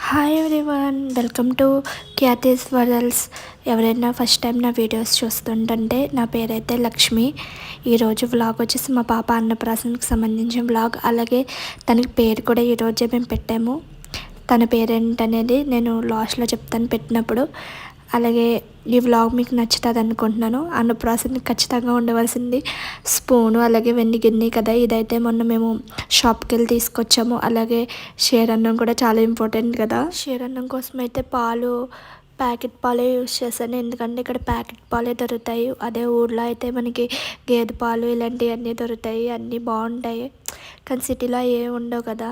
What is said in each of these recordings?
Hi everyone, welcome to Kathy's worlds. ఎవరైనా first time నా videos చూస్తుంటే నా పేరైతే లక్ష్మి. ఈరోజు వ్లాగ్ వచ్చేసి మా పాప అన్నప్రాసనకి సంబంధించిన వ్లాగ్. అలాగే తనకి పేరు కూడా ఈరోజే మేము పెట్టాము. తన పేరేంటనేది నేను లాస్ట్లో చెప్తాను పెట్టినప్పుడు. అలాగే ఈ వ్లాగ్ మీకు నచ్చుతుంది అనుకుంటున్నాను. అన్నప్రాసనకి ఖచ్చితంగా ఉండవలసింది స్పూను, అలాగే వెండి గిన్నె కదా. ఇదైతే మొన్న మేము షాప్కి వెళ్ళి తీసుకొచ్చాము. అలాగే షేర్ అన్నం కూడా చాలా ఇంపార్టెంట్ కదా. షేర్ అన్నం కోసం అయితే ప్యాకెట్ పాలే యూస్ చేశాను, ఎందుకంటే ఇక్కడ ప్యాకెట్ పాలే దొరుకుతాయి. అదే ఊర్లో అయితే మనకి గేదె పాలు ఇలాంటివన్నీ దొరుకుతాయి, అన్నీ బాగుంటాయి. కానీ సిటీలో ఏమి ఉండవు కదా.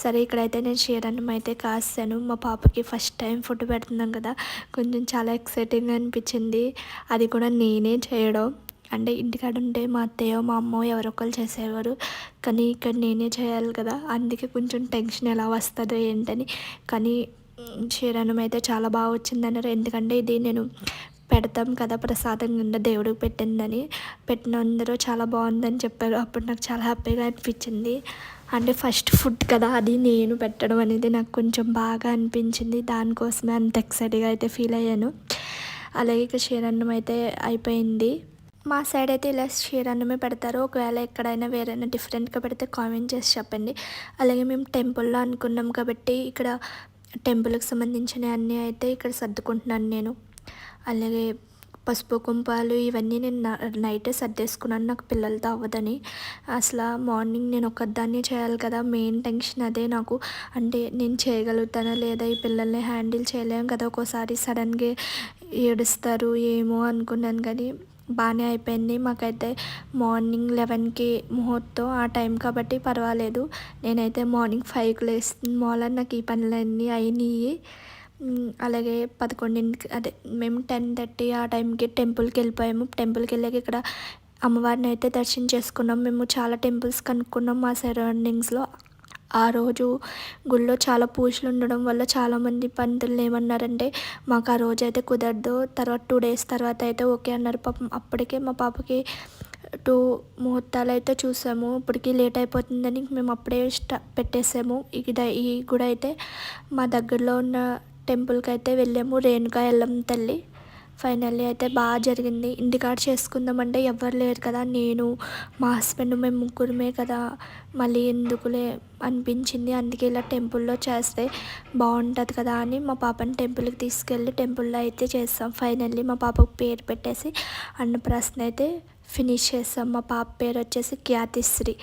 సరే, ఇక్కడైతే నేను షేర్ అన్నం అయితే కాస్తాను. మా పాపకి ఫస్ట్ టైం ఫుడ్ పెడుతున్నాం కదా, కొంచెం చాలా ఎక్సైటింగ్గా అనిపించింది. అది కూడా నేనే చేయడం. అంటే ఇంటికాడ ఉంటే మా అత్తయ్యో మా అమ్మో ఎవరో ఒకరు చేసేవారు, కానీ ఇక్కడ నేనే చేయాలి కదా. అందుకే కొంచెం టెన్షన్ ఎలా వస్తుందో ఏంటని. కానీ షేర్ అన్నం అయితే చాలా బాగా వచ్చిందన్నారు. ఎందుకంటే ఇది నేను పెడతాం కదా ప్రసాదం కింద దేవుడికి పెట్టిందని, పెట్టిన అందరూ చాలా బాగుందని చెప్పారు. అప్పుడు నాకు చాలా హ్యాపీగా అనిపించింది. అంటే ఫస్ట్ ఫుడ్ కదా, అది నేను పెట్టడం అనేది నాకు కొంచెం బాగా అనిపించింది. దానికోసమే అంత ఎక్సైట్గా అయితే ఫీల్ అయ్యాను. అలాగే ఇక షేర్ అన్నం అయితే అయిపోయింది. మా సైడ్ అయితే ఇలా షేర్ అన్నమే పెడతారు. ఒకవేళ ఎక్కడైనా వేరైనా డిఫరెంట్గా పెడితే కామెంట్ చేసి చెప్పండి. అలాగే మేము టెంపుల్లో అనుకున్నాం కాబట్టి ఇక్కడ టెంపుల్కి సంబంధించిన అన్నీ అయితే ఇక్కడ సర్దుకుంటున్నాను నేను. అలాగే పసుపు కుంపాలు ఇవన్నీ నేను నైటే సర్దేసుకున్నాను, నాకు పిల్లలతో అవ్వదని. అసలు మార్నింగ్ నేను ఒక్కదాన్ని చేయాలి కదా, మెయిన్ టెన్షన్ అదే నాకు. అంటే నేను చేయగలుగుతానా లేదా, ఈ పిల్లల్ని హ్యాండిల్ చేయలేము కదా, ఒక్కోసారి సడన్గా ఏడుస్తారు ఏమో అనుకున్నాను. కానీ బాగానే అయిపోయింది. మాకైతే మార్నింగ్ 11కి ముహూర్తం, ఆ టైం కాబట్టి పర్వాలేదు. నేనైతే మార్నింగ్ 5కి లేస్తుంది మూల నాకు ఈ పనులన్నీ అయినాయి. అలాగే 11కి అదే మేము 10:30 ఆ టైంకి టెంపుల్కి వెళ్ళిపోయాము. టెంపుల్కి వెళ్ళాక ఇక్కడ అమ్మవారిని అయితే దర్శనం చేసుకున్నాం. మేము చాలా టెంపుల్స్ కనుక్కున్నాం మా సరౌండింగ్స్లో. ఆ రోజు గుళ్ళో చాలా పూజలు ఉండడం వల్ల చాలామంది పంతులు ఏమన్నారంటే మాకు ఆ రోజు అయితే కుదరదు, తర్వాత 2 డేస్ తర్వాత అయితే ఓకే అన్నారు. పాపం అప్పటికే మా పాపకి 2 ముహూర్తాలు అయితే చూసాము. ఇప్పటికి లేట్ అయిపోతుందని మేము అప్పుడే పెట్టేసాము. ఈ గుడి అయితే మా దగ్గరలో ఉన్న టెంపుల్కి అయితే వెళ్ళాము, రేణుకా ఎల్లమ్మ తల్లి. ఫైనల్లీ అయితే బాగా జరిగింది. ఇంటికాడ చేసుకుందామంటే ఎవరు లేరు కదా, నేను మా హస్బెండ్ మేము ముగ్గురమే కదా, మళ్ళీ ఎందుకులే అనిపించింది. అందుకే ఇలా టెంపుల్లో చేస్తే బాగుంటుంది కదా అని మా పాపని టెంపుల్కి తీసుకెళ్ళి టెంపుల్లో అయితే చేస్తాం. ఫైనల్లీ మా పాపకు పేరు పెట్టేసి అన్నప్రాసన అయితే ఫినిష్ చేస్తాం. మా పాప పేరు వచ్చేసి ఖ్యాతిశ్రీ.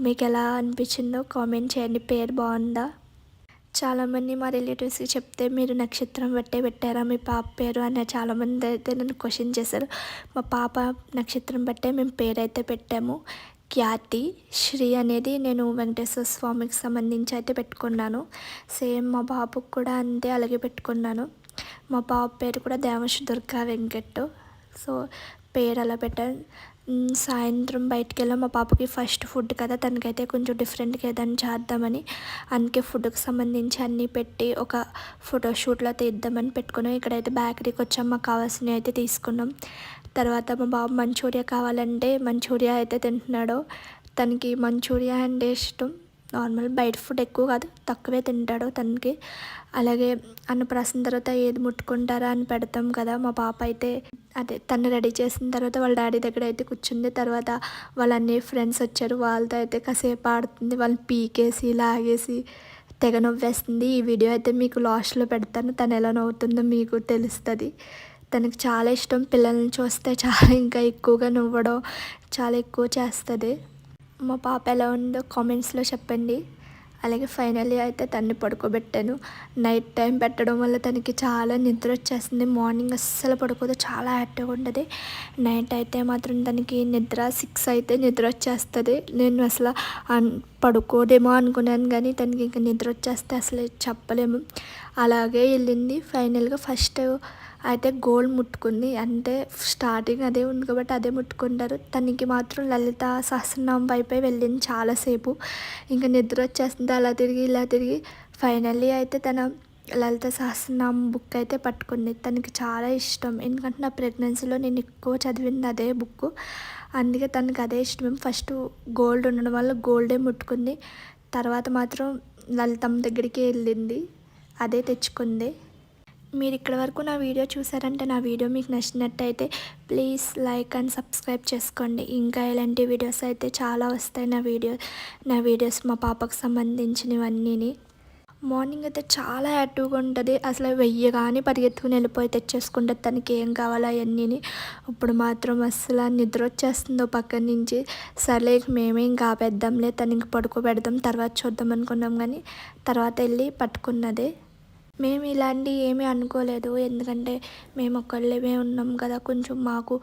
మీకు ఎలా అనిపించిందో కామెంట్ చేయండి. పేరు బాగుందా? చాలామంది మా రిలేటివ్స్కి చెప్తే మీరు నక్షత్రం బట్టే పెట్టారా మీ పాప పేరు అని చాలామంది అయితే నన్ను క్వశ్చన్ చేశారు. మా పాప నక్షత్రం బట్టే మేము పేరు అయితే పెట్టాము. ఖ్యాతి శ్రీ అనేది నేను వెంకటేశ్వర స్వామికి సంబంధించి అయితే పెట్టుకున్నాను. సేమ్ మా బాబుకి కూడా అంతే, అలాగే పెట్టుకున్నాను. మా పాప పేరు కూడా దేవశ్రీ దుర్గా వెంకట్. సో పేరు అలా పెట్టాను. సాయంత్రం బయటికి వెళ్ళాం. మా పాపకి ఫస్ట్ ఫుడ్ కదా, తనకైతే కొంచెం డిఫరెంట్గా ఏదైనా చేద్దామని, అందుకే ఫుడ్కి సంబంధించి అన్నీ పెట్టి ఒక ఫోటోషూట్లో తీద్దామని పెట్టుకున్నాం. ఇక్కడైతే బేకరీకి వచ్చాం, మాకు కావాల్సినవి అయితే తీసుకున్నాం. తర్వాత మా బాబు మంచూరియా కావాలంటే మంచూరియా అయితే తింటున్నాడు. తనకి మంచూరియా అంటే ఇష్టం. నార్మల్ బయట ఫుడ్ ఎక్కువ కాదు, తక్కువే తింటాడు తనకి. అలాగే అన్నప్రాసన తర్వాత ఏది ముట్టుకుంటారా అని పెడతాం కదా. మా పాప అయితే అదే తను రెడీ చేసిన తర్వాత వాళ్ళ డాడీ దగ్గర అయితే కూర్చుంది. తర్వాత వాళ్ళ అన్ని ఫ్రెండ్స్ వచ్చారు, వాళ్ళతో అయితే కాసేపు ఆడుతుంది. వాళ్ళని పీకేసి లాగేసి తెగ నవ్వేస్తుంది. ఈ వీడియో అయితే మీకు లాస్ట్లో పెడతాను, తను ఎలా నవ్వుతుందో మీకు తెలుస్తుంది. తనకు చాలా ఇష్టం, పిల్లల్ని చూస్తే చాలా ఇంకా ఎక్కువగా నవ్వడం చాలా ఎక్కువ చేస్తుంది. మా పాప ఎలా ఉందో కామెంట్స్లో చెప్పండి. అలాగే ఫైనల్లీ అయితే తన్ని పడుకోబెట్టాను. నైట్ టైం పెట్టడం వల్ల తనకి చాలా నిద్ర వచ్చేస్తుంది. మార్నింగ్ అస్సలు పడుకోదు, చాలా యాక్టివ్గా ఉంటుంది. నైట్ అయితే మాత్రం తనకి నిద్ర 6 అయితే నిద్ర వచ్చేస్తుంది. నేను అసలు పడుకోదేమో అనుకున్నాను, కానీ తనకి ఇంకా నిద్ర వచ్చేస్తే అసలు చెప్పలేము. అలాగే వెళ్ళింది. ఫైనల్గా ఫస్ట్ అయితే గోల్డ్ ముట్టుకుంది. అంటే స్టార్టింగ్ అదే ఉంది కాబట్టి అదే ముట్టుకుంటారు. తనకి మాత్రం లలిత సహస్రనామం వైపే వెళ్ళింది చాలాసేపు. ఇంకా నిద్ర వచ్చేస్తుంది, అలా తిరిగి ఇలా తిరిగి. ఫైనల్లీ అయితే తన లలిత సహస్రనామం బుక్ అయితే పట్టుకుంది. తనకి చాలా ఇష్టం, ఎందుకంటే నా ప్రెగ్నెన్సీలో నేను ఎక్కువ చదివింది అదే బుక్, అందుకే తనకి అదే ఇష్టం. ఫస్ట్ గోల్డ్ ఉండడం వల్ల గోల్డే ముట్టుకుంది. తర్వాత మాత్రం లలితమ్మ దగ్గరికి వెళ్ళింది. అదే తెచ్చుకుంది. మీరు ఇక్కడి వరకు నా వీడియో చూసారంటే నా వీడియో మీకు నచ్చినట్టయితే ప్లీజ్ లైక్ అండ్ సబ్స్క్రైబ్ చేసుకోండి. ఇంకా ఇలాంటి వీడియోస్ అయితే చాలా వస్తాయి నా వీడియోస్ మా పాపకు సంబంధించినవన్నీ. మార్నింగ్ అయితే చాలా యాక్టివ్గా ఉంటుంది. అసలు వెయ్యగానే పరిగెత్తుకుని వెళ్ళిపోయి తెచ్చేసుకుంటుంది తనకి ఏం కావాలో అవన్నీ. ఇప్పుడు మాత్రం అస్సలు నిద్ర వచ్చేస్తుందో పక్కన నుంచి. సర్లే మేమే ఇంకా ఆపేద్దాంలే, తనకి పడుకోబెడదాం, తర్వాత చూద్దాం అనుకున్నాం. కానీ తర్వాత వెళ్ళి పట్టుకున్నదే. మేము ఇలాంటివి ఏమీ అనుకోలేదు, ఎందుకంటే మేము ఒక్కళ్ళమే ఉన్నాం కదా. కొంచెం మాకు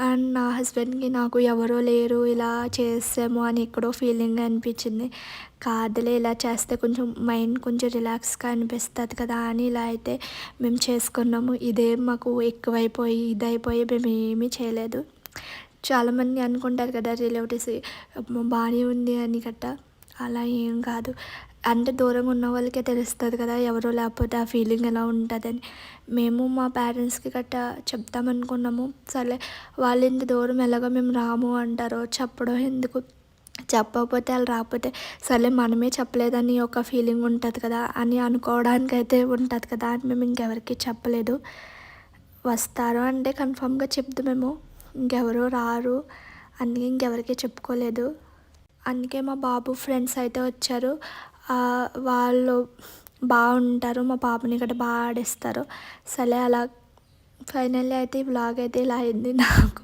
అండ్ నా హస్బెండ్కి నాకు ఎవరో లేరు, ఇలా చేసాము అని ఎక్కడో ఫీలింగ్ అనిపించింది. కాదులే, ఇలా చేస్తే కొంచెం మైండ్ కొంచెం రిలాక్స్గా అనిపిస్తుంది కదా అని ఇలా అయితే మేము చేసుకున్నాము. ఇదే మాకు ఎక్కువైపోయి ఇదైపోయి మేము ఏమీ చేయలేదు. చాలామంది అనుకుంటారు కదా రిలేటివ్స్ బాగానే ఉంది అని గట్ట, అలా ఏం కాదు. అంటే దూరంగా ఉన్న వాళ్ళకే తెలుస్తుంది కదా, ఎవరో లేకపోతే ఆ ఫీలింగ్ ఎలా ఉంటుందని. మేము మా పేరెంట్స్కి గట్టా చెప్తామనుకున్నాము. సరే వాళ్ళు ఇంత దూరం ఎలాగో మేము రాము అంటారో, చెప్పడం ఎందుకు, చెప్పకపోతే వాళ్ళు రాకపోతే సరే మనమే చెప్పలేదని ఒక ఫీలింగ్ ఉంటుంది కదా అని అనుకోవడానికి అయితే ఉంటుంది కదా అని మేము ఇంకెవరికి చెప్పలేదు. వస్తారు అంటే కన్ఫామ్గా చెప్తామేమో, ఇంకెవరో రారు అందుకే ఇంకెవరికి చెప్పుకోలేదు. అందుకే మా బాబు ఫ్రెండ్స్ అయితే వచ్చారు. వాళ్ళు బాగుంటారు, మా పాపని ఇక్కడ బాగా ఆడిస్తారు. సరే అలా ఫైనల్లీ అయితే ఈ వ్లాగ్ అయితే ఇలా అయింది. నాకు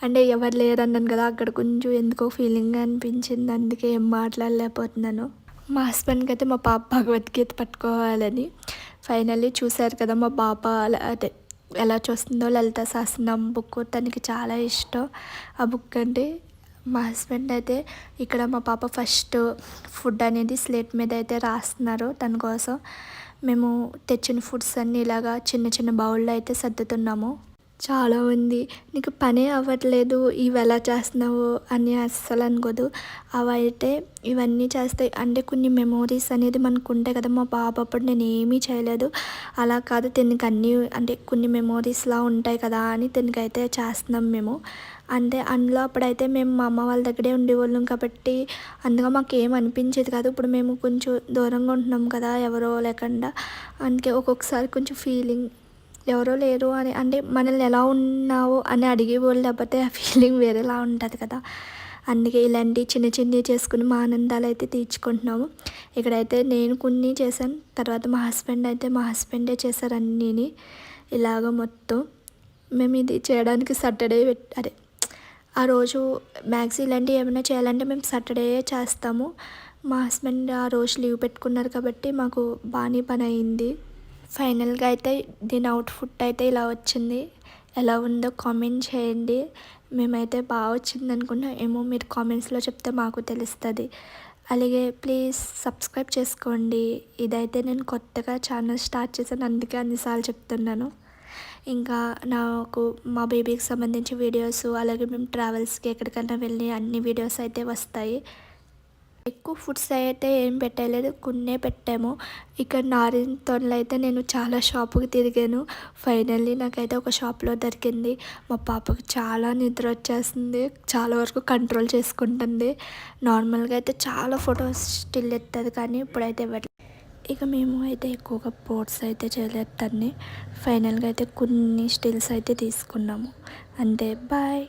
అంటే ఎవరు లేరన్నాను కదా, అక్కడ కొంచెం ఎందుకో ఫీలింగ్ అనిపించింది, అందుకే ఏం మాట్లాడలేకపోతున్నాను. మా హస్బెండ్కి అయితే మా పాప భగవద్గీత పట్టుకోవాలని. ఫైనల్లీ చూశారు కదా మా పాప అదే ఎలా చూస్తుందో. లలిత సహస్రనామం బుక్ తనకి చాలా ఇష్టం ఆ బుక్ అంటే. మా హస్బెండ్ అయితే ఇక్కడ మా పాప ఫస్ట్ ఫుడ్ అనేది స్లేట్ మీద అయితే రాస్తున్నారు తన కోసం. మేము తెచ్చిన ఫుడ్స్ అన్నీ ఇలాగా చిన్న చిన్న బౌల్లో అయితే సర్దుతున్నాము. చాలా ఉంది, నీకు పనే అవ్వట్లేదు, ఇవి ఎలా చేస్తున్నావు అని అస్సలు అనుకోదు. అవైతే ఇవన్నీ చేస్తాయి అంటే కొన్ని మెమోరీస్ అనేది మనకు ఉంటాయి కదా. మా బాబు అప్పుడు నేను ఏమీ చేయలేదు, అలా కాదు తినకి అన్నీ అంటే కొన్ని మెమోరీస్లా ఉంటాయి కదా అని తినకైతే చేస్తున్నాం మేము. అంటే అందులో అప్పుడైతే మేము మా అమ్మ వాళ్ళ దగ్గరే ఉండేవాళ్ళం కాబట్టి అందులో మాకు ఏం అనిపించేది కాదు. ఇప్పుడు మేము కొంచెం దూరంగా ఉంటున్నాం కదా ఎవరో లేకుండా, అందుకే ఒక్కొక్కసారి కొంచెం ఫీలింగ్ ఎవరో లేరు అని అంటే మనల్ని ఎలా ఉన్నావో అని అడిగేవాళ్ళు, లేకపోతే ఆ ఫీలింగ్ వేరేలా ఉంటుంది కదా. అందుకే ఇలాంటి చిన్న చిన్నవి చేసుకుని మా ఆనందాలు అయితే తీర్చుకుంటున్నాము. ఇక్కడైతే నేను కొన్ని చేశాను, తర్వాత మా హస్బెండే చేశారు అన్నీని. ఇలాగ మొత్తం మేము ఇది చేయడానికి సాటర్డే అదే ఆ రోజు మ్యాక్స్ ఇలాంటివి ఏమైనా చేయాలంటే మేము సాటర్డే చేస్తాము. మా హస్బెండ్ ఆ రోజు లీవ్ పెట్టుకున్నారు కాబట్టి మాకు బాగానే పని అయింది. ఫైనల్గా అయితే దీని అవుట్ఫుట్ అయితే ఇలా వచ్చింది. ఎలా ఉందో కామెంట్ చేయండి. మేమైతే బాగా వచ్చింది అనుకున్నా, ఏమో మీరు కామెంట్స్లో చెప్తే మాకు తెలుస్తుంది. అలాగే ప్లీజ్ సబ్స్క్రైబ్ చేసుకోండి. ఇదైతే నేను కొత్తగా ఛానల్ స్టార్ట్ చేశాను, అందుకే అన్నిసార్లు చెప్తున్నాను. ఇంకా నాకు మా బేబీకి సంబంధించి వీడియోస్, అలాగే మేము ట్రావెల్స్కి ఎక్కడికైనా వెళ్ళి అన్ని వీడియోస్ అయితే వస్తాయి. ఎక్కువ ఫుడ్స్ అయితే ఏం పెట్టలేదు, కొన్నే పెట్టాము. ఇక్కడ నారింతోనలో అయితే నేను చాలా షాపుకి తిరిగాను. ఫైనల్లీ నాకైతే ఒక షాప్లో దొరికింది. మా పాపకు చాలా నిద్ర వచ్చేస్తుంది, చాలా వరకు కంట్రోల్ చేసుకుంటుంది. నార్మల్గా అయితే చాలా ఫొటోస్ స్టిల్ ఎత్తది కానీ ఇప్పుడైతే ఇవ్వట్లేదు. ఇక మేము అయితే ఎక్కువగా పోర్ట్స్ అయితే చేయలేదు తన్ని. ఫైనల్గా అయితే కొన్ని స్టిల్స్ అయితే తీసుకున్నాము. అంతే, బాయ్.